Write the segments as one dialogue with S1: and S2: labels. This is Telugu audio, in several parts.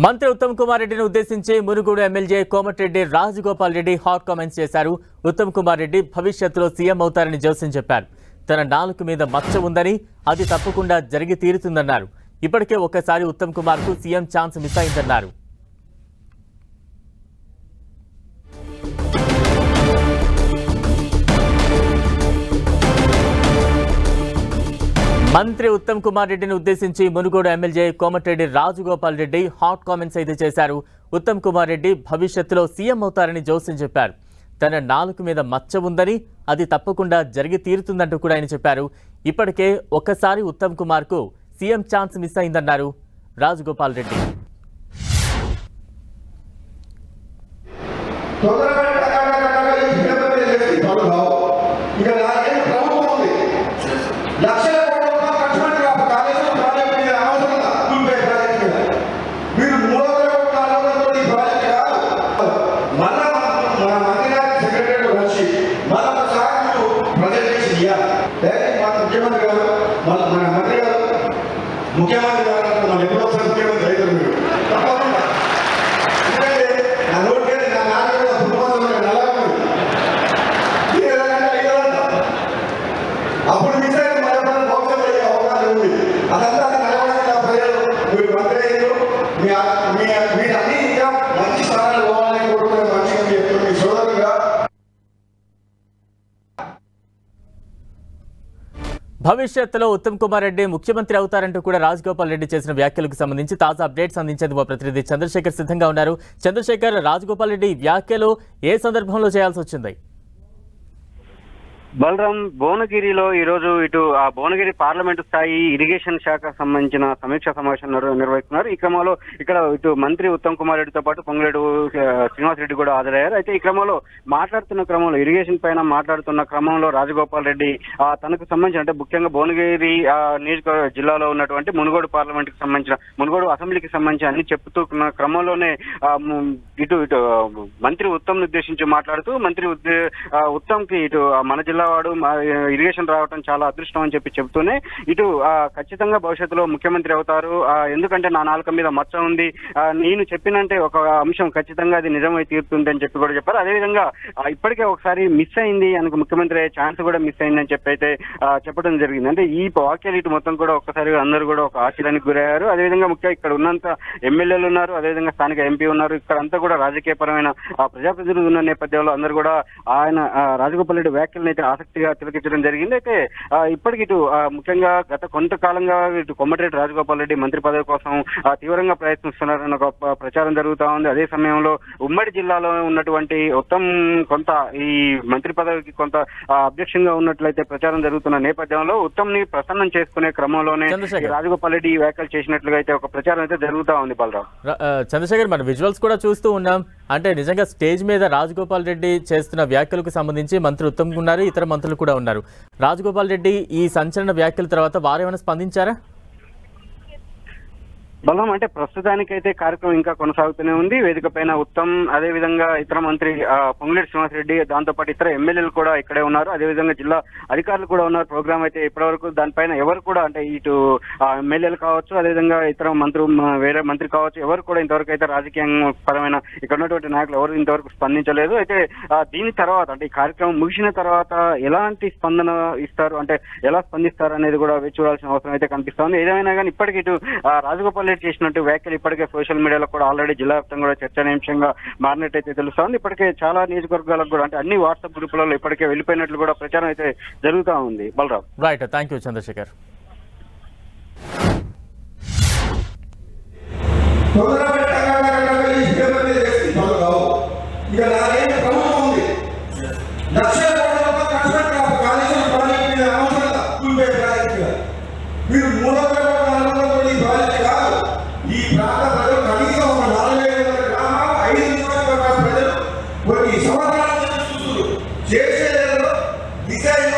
S1: మంత్రి ఉత్తమ్ కుమార్ రెడ్డిని ఉద్దేశించి Munugode MLA Komatireddy Rajagopal Reddy hot comments చేశారు. ఉత్తమ్ కుమార్ రెడ్డి భవిష్యత్తులో సీఎం అవుతారని జోస్యం చెప్పారు. తన నాలుక మీద మచ్చ ఉందని అది తప్పకుండా జరిగి తీరుతుందన్నారు. ఇప్పటికే ఒకసారి ఉత్తమ్ కుమార్ కు సీఎం ఛాన్స్ మిస్ అయిందన్నారు. మంత్రి ఉత్తమ్ కుమార్ రెడ్డిని ఉద్దేశించి Munugode MLA Komatireddy Rajagopal Reddy hot comments అయితే చేశారు. ఉత్తమ్ కుమార్ రెడ్డి భవిష్యత్తులో సీఎం అవుతారని జోస్యం చెప్పారు. తన నాలుక మీద మచ్చ ఉందని అది తప్పకుండా జరిగి తీరుతుందంటూ కూడా ఆయన చెప్పారు. ఇప్పటికే ఒక్కసారి ఉత్తమ్ కుమార్ కు సీఎం ఛాన్స్ మిస్ అయిందన్నారు రాజగోపాల్ రెడ్డి.
S2: ముఖ్యమంత్రి గారు మన ఎప్పుడో ఒకసారి ముఖ్యమంత్రి అవుతారు మీరు తప్పకుండా. ఎందుకంటే నా నోటికి నా నాన్న అప్పుడు మిస్ అయితే మన మోక్షం అయ్యే అవకాశం ఉంది. అదంతా నలభై ప్రజలు మీరు మంత్రి అయ్యారు. మీరు అన్ని ఇంకా మంచి స్థానాలు పోవాలని కోరుకునే మనిషిగా చెప్తున్నారు. మీ సోదరుగా
S1: భవిష్యత్తులో ఉత్తమ్ కుమార్ రెడ్డి ముఖ్యమంత్రి అవుతారంటూ కూడా రాజగోపాల్ రెడ్డి చేసిన వ్యాఖ్యలకు సంబంధించి తాజా అప్డేట్స్ అందించేందుకు మా ప్రతినిధి చంద్రశేఖర్ సిద్ధంగా ఉన్నారు. చంద్రశేఖర్, రాజగోపాల్ రెడ్డి వ్యాఖ్యలు ఏ సందర్భంలో చేయాల్సి వచ్చింది?
S3: బలరాం, భువనగిరిలో ఈరోజు ఇటు ఆ భువనగిరి పార్లమెంటు స్థాయి ఇరిగేషన్ శాఖ సంబంధించిన సమీక్షా సమావేశం నిర్వహిస్తున్నారు. ఈ క్రమంలో ఇక్కడ ఇటు మంత్రి ఉత్తమ్ కుమార్ రెడ్డితో పాటు పొంగులేడు శ్రీనివాస్ రెడ్డి కూడా హాజరయ్యారు. అయితే ఈ క్రమంలో ఇరిగేషన్ పైన మాట్లాడుతున్న క్రమంలో రాజగోపాల్ రెడ్డి తనకు సంబంధించిన అంటే ముఖ్యంగా భువనగిరి నియోజకవర్గ జిల్లాలో ఉన్నటువంటి మునుగోడు పార్లమెంట్ కి సంబంధించిన మునుగోడు అసెంబ్లీకి సంబంధించి అన్ని చెప్తున్న క్రమంలోనే ఇటు మంత్రి ఉత్తమ్ ను ఉద్దేశించి మాట్లాడుతూ మంత్రి ఉత్తమ్ కి ఇటు మన జిల్లా వాడు ఇరిగేషన్ రావడం చాలా అదృష్టం అని చెప్తూనే ఇటు ఖచ్చితంగా భవిష్యత్తులో ముఖ్యమంత్రి అవుతారు, ఎందుకంటే నా నాలుక మీద మచ్చ ఉంది, నేను చెప్పినంటే ఒక అంశం ఖచ్చితంగా అది నిజమై తీరుతుంది అని చెప్పి కూడా చెప్పారు. అదేవిధంగా ఇప్పటికే ఒకసారి మిస్ అయింది, ఆయనకు ముఖ్యమంత్రి అయ్యే ఛాన్స్ కూడా మిస్ అయిందని చెప్పి అయితే చెప్పడం జరిగింది. అంటే ఈ వాక్యాలు ఇటు మొత్తం కూడా ఒక్కసారి అందరూ కూడా ఒక ఆశ్చర్యానికి గురయ్యారు. అదేవిధంగా ముఖ్యంగా ఇక్కడ ఉన్నంత ఎమ్మెల్యేలు ఉన్నారు, అదేవిధంగా స్థానిక ఎంపీ ఉన్నారు, ఇక్కడంతా కూడా రాజకీయపరమైన ప్రజాప్రతినిధులు ఉన్న నేపథ్యంలో అందరూ కూడా ఆయన రాజగోపాల్ రెడ్డి వ్యాఖ్యలను అయితే ఆసక్తిగా తిలకించడం జరిగింది. అయితే ఇప్పటికి ఇటు ముఖ్యంగా గత కొంతకాలంగా ఇటు కోమటిరెడ్డి రాజగోపాల్ రెడ్డి మంత్రి పదవి కోసం తీవ్రంగా ప్రయత్నిస్తున్నారన్న ఒక ప్రచారం జరుగుతా ఉంది. అదే సమయంలో ఉమ్మడి జిల్లాలో ఉన్నటువంటి ఉత్తమ్ కొంత ఈ మంత్రి పదవికి కొంత అధ్యక్షంగా ఉన్నట్లయితే ప్రచారం జరుగుతున్న నేపథ్యంలో ఉత్తమ్ ని ప్రసన్నం చేసుకునే క్రమంలోనే రాజగోపాల్ రెడ్డి ఈ వ్యాఖ్యలు చేసినట్లుగా అయితే ఒక ప్రచారం అయితే జరుగుతా ఉంది. బలరాం,
S1: చంద్రశేఖర్, మన విజువల్స్ కూడా చూస్తూ ఉన్నాం. అంటే నిజంగా స్టేజ్ మీద రాజగోపాల్ రెడ్డి చేస్తున్న వ్యాఖ్యలకు సంబంధించి మంత్రి ఉత్తమ్ ఉన్నారు, ఇతర మంత్రులు కూడా ఉన్నారు. రాజగోపాల్ రెడ్డి ఈ సంచలన వ్యాఖ్యల తర్వాత వారేమైనా స్పందించారా?
S3: బలం, అంటే ప్రస్తుతానికైతే కార్యక్రమం ఇంకా కొనసాగుతూనే ఉంది. వేదిక పైన ఉత్తమ్, అదేవిధంగా ఇతర మంత్రి పొంగులేటి శ్రీనివాస్ రెడ్డి, దాంతోపాటు ఇతర ఎమ్మెల్యేలు కూడా ఇక్కడే ఉన్నారు, అదేవిధంగా జిల్లా అధికారులు కూడా ఉన్నారు. ప్రోగ్రామ్ అయితే ఇప్పటివరకు దానిపైన ఎవరు కూడా అంటే ఇటు ఎమ్మెల్యేలు కావచ్చు, అదేవిధంగా ఇతర వేరే మంత్రి కావచ్చు, ఎవరు కూడా ఇంతవరకు అయితే రాజకీయ పరమైన ఇక్కడ ఉన్నటువంటి నాయకులు ఎవరు ఇంతవరకు స్పందించలేదు. అయితే దీని తర్వాత అంటే ఈ కార్యక్రమం ముగిసిన తర్వాత ఎలాంటి స్పందన ఇస్తారు, అంటే ఎలా స్పందిస్తారు అనేది కూడా చూడాల్సిన అవసరం అయితే కనిపిస్తోంది. ఏదేమైనా కానీ ఇప్పటికి ఇటు రాజగోపాల్ చేసినట్టు వ్యాఖ్యలు ఇప్పటికే సోషల్ మీడియాలో కూడా ఆల్రెడీ జిల్లా వ్యాప్తంగా కూడా చర్చనీయాంశంగా మారినట్టయితే తెలుస్తోంది. ఇప్పటికే చాలా నియోజకవర్గాలకు కూడా అంటే అన్ని వాట్సాప్ గ్రూపులలో ఇప్పటికే వెళ్ళిపోయినట్లు కూడా ప్రచారం అయితే జరుగుతూ ఉంది. Balaram,
S1: right, thank you Chandrashekhar.
S2: ఈ ప్రాంత ప్రజలు కనీసం ఒక 4,500 గ్రామాలు 5 నియోజకవర్గాల ప్రజలు కొన్ని సంవత్సరాల చూస్తున్నారు. చేసేదేదో డిజైన్,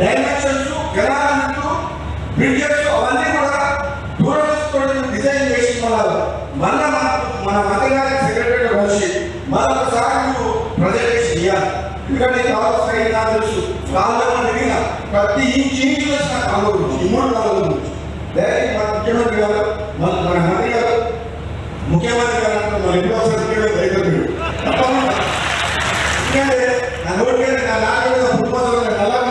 S2: డైమెన్షన్స్, కెనాల్స్, బ్రిడ్జెస్ అవన్నీ కూడా దూరం డిజైన్ చేసి మన మంత్రి గారికి సెక్రటరీ వచ్చి మరొకసారి మీరు ప్రజెంటేషన్ ఇవ్వాలి. ఎందుకంటే కావాల్సిన నాకు తెలుసు కాలంలో దిగిన ప్రతి ఇంచు వచ్చిన కాలం గురించి, 3 కాలం గురించి డైరెక్ట్ మన ముఖ్యమంత్రి గారు మన మంత్రి గారు ముఖ్యమంత్రి గారు అంటారు మన ఎన్నో సర్టిఫికేట్ రైతులు తప్పకుండా ఎందుకంటే నా నోటి నా నాలుగు పుట్టుకోవాలి